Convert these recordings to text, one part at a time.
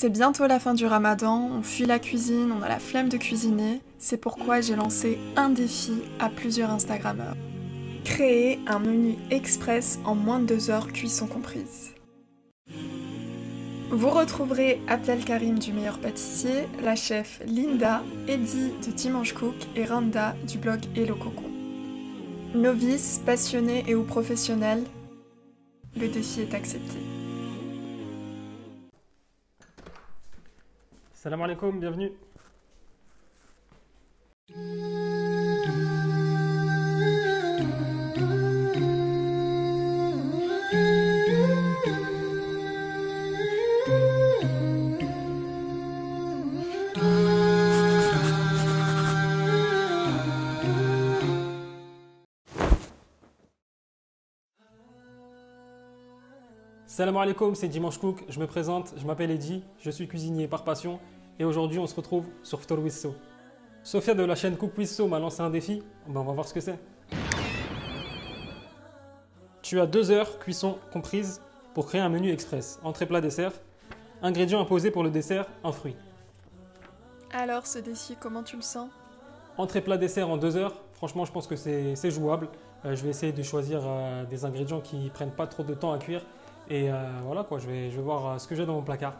C'est bientôt la fin du Ramadan, on fuit la cuisine, on a la flemme de cuisiner, c'est pourquoi j'ai lancé un défi à plusieurs Instagrammeurs. Créer un menu express en moins de 2 heures, cuisson comprise. Vous retrouverez Abdelkarim du Meilleur Pâtissier, la chef Linda, Eddie de Dimanche Cook et Randa du blog Hello Cocon. Novices, passionnés et ou professionnels, le défi est accepté. Salam alaikum, bienvenue. Salam alaikum, c'est Dimanche Cook, je me présente, je m'appelle Eddy, je suis cuisinier par passion et aujourd'hui on se retrouve sur Ftour Wisso. Sophia de la chaîne Cook Wisso m'a lancé un défi, on va voir ce que c'est. Tu as 2 heures cuisson comprise pour créer un menu express, entrée plat dessert, ingrédients imposés pour le dessert, un fruit. Alors ce défi, comment tu le sens? Entrée plat dessert en 2 heures, franchement je pense que c'est jouable. Je vais essayer de choisir des ingrédients qui prennent pas trop de temps à cuire. Et voilà quoi, je vais voir ce que j'ai dans mon placard.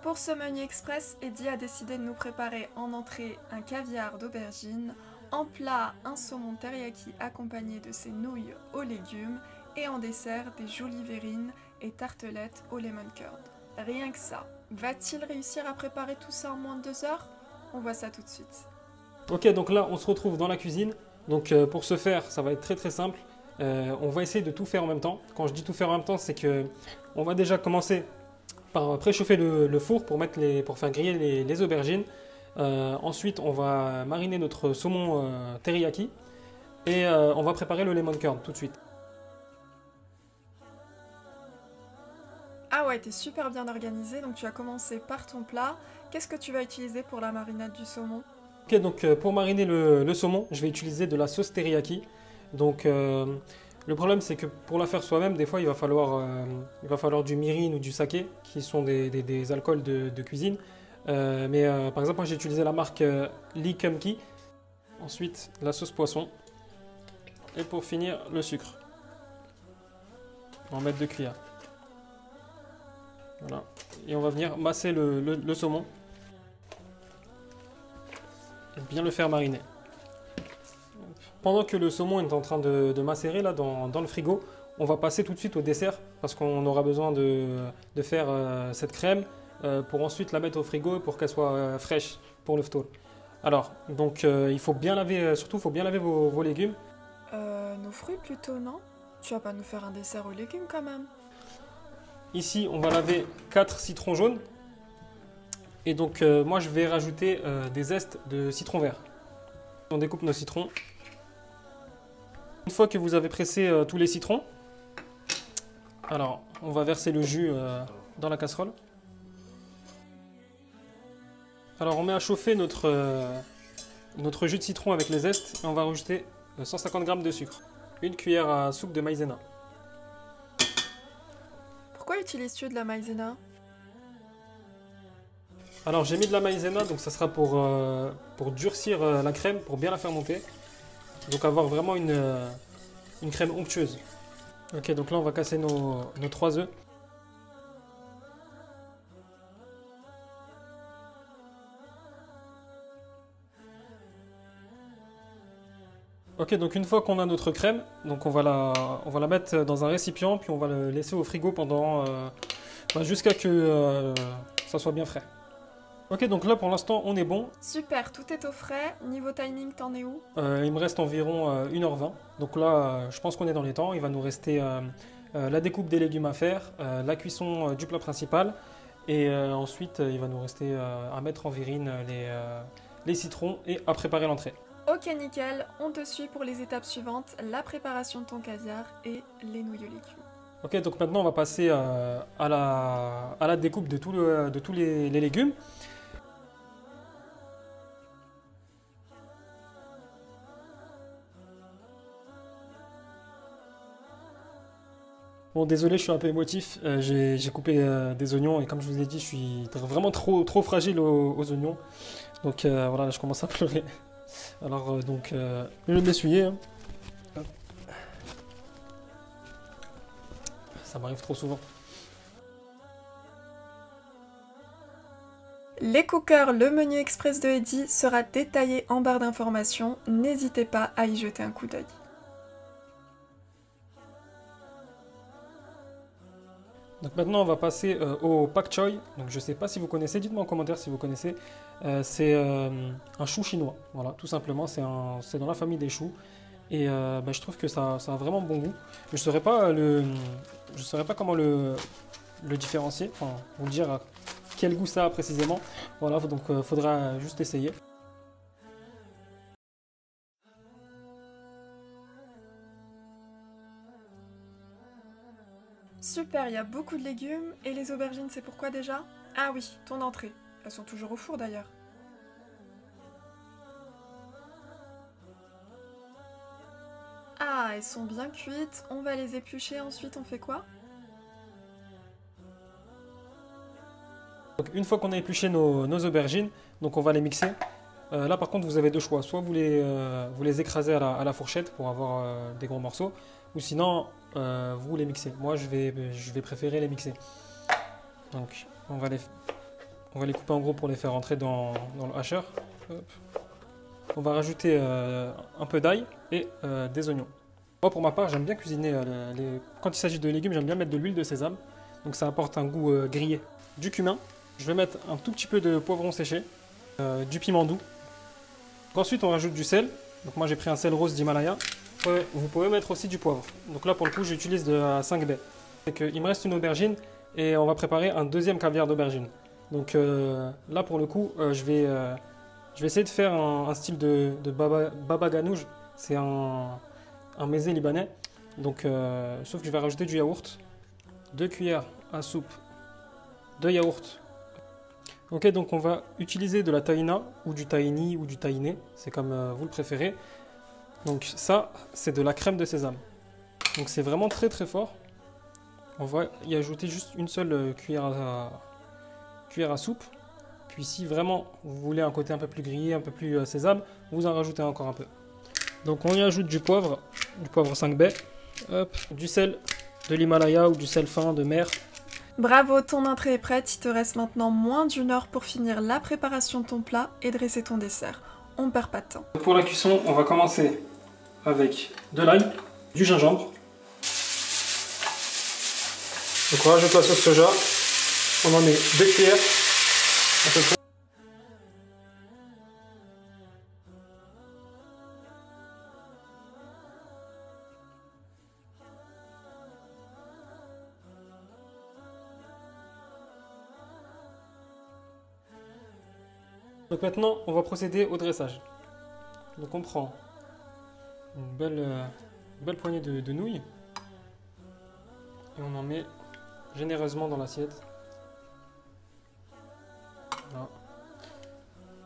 Pour ce menu express, Eddie a décidé de nous préparer en entrée un caviar d'aubergine, en plat un saumon teriyaki accompagné de ses nouilles aux légumes et en dessert des jolies verrines et tartelettes au lemon curd. Rien que ça, va-t-il réussir à préparer tout ça en moins de 2 heures? On voit ça tout de suite. Ok, donc là on se retrouve dans la cuisine. Donc pour ce faire, ça va être très simple. On va essayer de tout faire en même temps. Quand je dis tout faire en même temps, c'est que on va déjà commencer par préchauffer le four pour faire griller les aubergines. Ensuite, on va mariner notre saumon teriyaki et on va préparer le lemon curd tout de suite. Ah ouais, t'es super bien organisé, donc tu as commencé par ton plat. Qu'est-ce que tu vas utiliser pour la marinade du saumon? Ok, donc pour mariner le saumon, je vais utiliser de la sauce teriyaki. Donc le problème c'est que pour la faire soi-même, des fois il va falloir du mirin ou du saké, qui sont des alcools de cuisine. Mais par exemple moi j'ai utilisé la marque Lee Kum-Ki. Ensuite la sauce poisson. Et pour finir le sucre. On va en mettre 2 cuillères. Voilà. Et on va venir masser le saumon. Et bien le faire mariner. Pendant que le saumon est en train de macérer là, dans le frigo, on va passer tout de suite au dessert parce qu'on aura besoin de faire cette crème pour ensuite la mettre au frigo pour qu'elle soit fraîche pour le ftour. Alors, donc il faut bien laver, surtout il faut bien laver vos légumes. Nos fruits plutôt, non? Tu vas pas nous faire un dessert aux légumes quand même? Ici, on va laver 4 citrons jaunes. Et donc moi je vais rajouter des zestes de citron vert. On découpe nos citrons. Une fois que vous avez pressé tous les citrons, alors on va verser le jus dans la casserole. Alors on met à chauffer notre jus de citron avec les zestes et on va rajouter 150 g de sucre. Une cuillère à soupe de maïzena. Pourquoi utilises-tu de la maïzena? Alors j'ai mis de la maïzena, donc ça sera pour durcir la crème, pour bien la faire monter. Donc avoir vraiment une crème onctueuse. Ok, donc là on va casser nos 3 œufs. Ok, donc une fois qu'on a notre crème, donc on va la mettre dans un récipient, puis on va le laisser au frigo pendant jusqu'à que ça soit bien frais. Ok, donc là pour l'instant on est bon. Super, tout est au frais. Niveau timing, t'en es où? Il me reste environ 1h20. Donc là, je pense qu'on est dans les temps. Il va nous rester la découpe des légumes à faire, la cuisson du plat principal. Et ensuite, il va nous rester à mettre en virine les citrons et à préparer l'entrée. Ok, nickel. On te suit pour les étapes suivantes, la préparation de ton caviar et les nouilles aux légumes. Ok, donc maintenant on va passer à la découpe de tous les légumes. Bon, désolé, je suis un peu émotif. J'ai coupé des oignons et comme je vous ai dit, je suis vraiment trop fragile aux oignons. Donc voilà, là, je commence à pleurer. Alors je vais m'essuyer, hein. Ça m'arrive trop souvent. Les cookers, le menu express de Eddy sera détaillé en barre d'informations, n'hésitez pas à y jeter un coup d'œil. Donc maintenant on va passer au pak choi. Donc je sais pas si vous connaissez, dites-moi en commentaire si vous connaissez. C'est un chou chinois, voilà, tout simplement, c'est dans la famille des choux. Et je trouve que ça a vraiment bon goût. Je saurais pas je saurais pas comment le différencier, enfin vous dire quel goût ça a précisément. Voilà, donc faudra juste essayer. Super, il y a beaucoup de légumes, et les aubergines c'est pourquoi déjà? Ah oui, ton entrée. Elles sont toujours au four d'ailleurs. Ah, elles sont bien cuites, on va les éplucher, ensuite on fait quoi? Donc une fois qu'on a épluché nos aubergines, donc on va les mixer. Là par contre vous avez deux choix, soit vous les écrasez à la fourchette pour avoir des gros morceaux, ou sinon vous les mixez. Moi je vais préférer les mixer. Donc on va les couper en gros pour les faire rentrer dans le hacheur. Hop. On va rajouter un peu d'ail et des oignons. Moi pour ma part j'aime bien cuisiner, quand il s'agit de légumes j'aime bien mettre de l'huile de sésame, donc ça apporte un goût grillé. Du cumin, je vais mettre un tout petit peu de poivron séché, du piment doux. Ensuite on rajoute du sel, donc moi j'ai pris un sel rose d'Himalaya. Vous pouvez mettre aussi du poivre, donc là pour le coup j'utilise de la 5 baies. Il me reste une aubergine et on va préparer un deuxième caviar d'aubergine. Donc là pour le coup je vais essayer de faire un style de baba ganoush, c'est un mezé libanais. Donc sauf que je vais rajouter du yaourt, 2 cuillères à soupe de yaourt. Ok, donc on va utiliser de la tahina ou du tahini ou du tahiné, c'est comme vous le préférez. Donc ça, c'est de la crème de sésame. Donc c'est vraiment très fort. On va y ajouter juste une seule cuillère à soupe. Puis si vraiment vous voulez un côté un peu plus grillé, un peu plus sésame, vous en rajoutez encore un peu. Donc on y ajoute du poivre 5 baies, hop, du sel de l'Himalaya ou du sel fin de mer. Bravo, ton entrée est prête, il te reste maintenant moins d'1 heure pour finir la préparation de ton plat et dresser ton dessert. On perd pas de temps. Pour la cuisson, on va commencer avec de l'ail, du gingembre. Donc on rajoute la sauce soja, on en met 2 cuillères à peu près. Donc maintenant, on va procéder au dressage. Donc on prend une belle poignée de nouilles et on en met généreusement dans l'assiette. Voilà.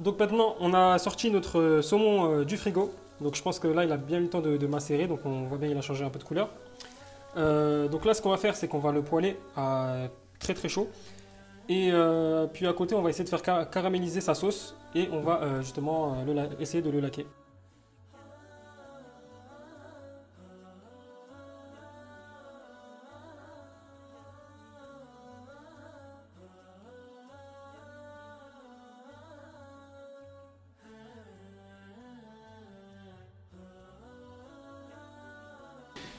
Donc maintenant, on a sorti notre saumon du frigo. Donc je pense que là, il a bien eu le temps de macérer, donc on voit bien qu'il a changé un peu de couleur. Donc là, ce qu'on va faire, c'est qu'on va le poêler à très chaud. Et puis à côté, on va essayer de faire caraméliser sa sauce et on va justement essayer de le laquer.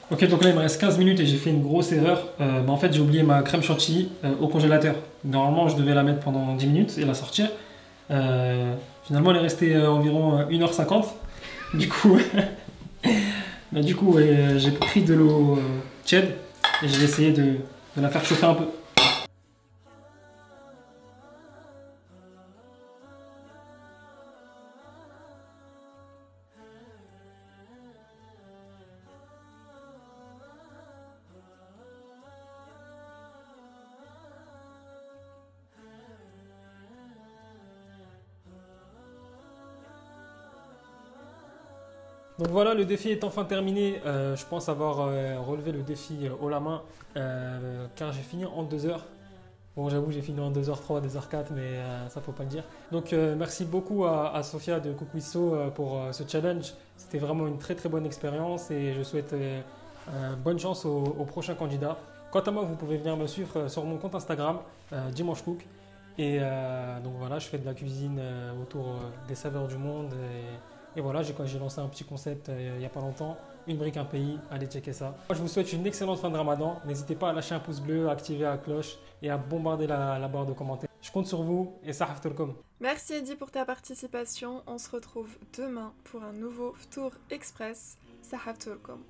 Ok, donc là il me reste 15 minutes et j'ai fait une grosse erreur. En fait j'ai oublié ma crème chantilly au congélateur. Normalement je devais la mettre pendant 10 minutes et la sortir. Finalement elle est restée environ 1h50. Du coup, j'ai pris de l'eau tiède et j'ai essayé de la faire chauffer un peu. Donc voilà, le défi est enfin terminé. Je pense avoir relevé le défi haut la main car j'ai fini en 2 heures. Bon, j'avoue, j'ai fini en 2h03, 2h04, mais ça, faut pas le dire. Donc, merci beaucoup à Sofia de Cookwisso pour ce challenge. C'était vraiment une très très bonne expérience et je souhaite bonne chance aux prochains candidats. Quant à moi, vous pouvez venir me suivre sur mon compte Instagram, Dimanche Cook. Et donc voilà, je fais de la cuisine autour des saveurs du monde. Et voilà, j'ai lancé un petit concept il n'y a pas longtemps, une brique, un pays, allez checker ça. Moi, je vous souhaite une excellente fin de Ramadan. N'hésitez pas à lâcher un pouce bleu, à activer la cloche et à bombarder la barre de commentaires. Je compte sur vous et sahaftourkom. Merci Eddy pour ta participation. On se retrouve demain pour un nouveau Ftour Express. Sahaftourkom.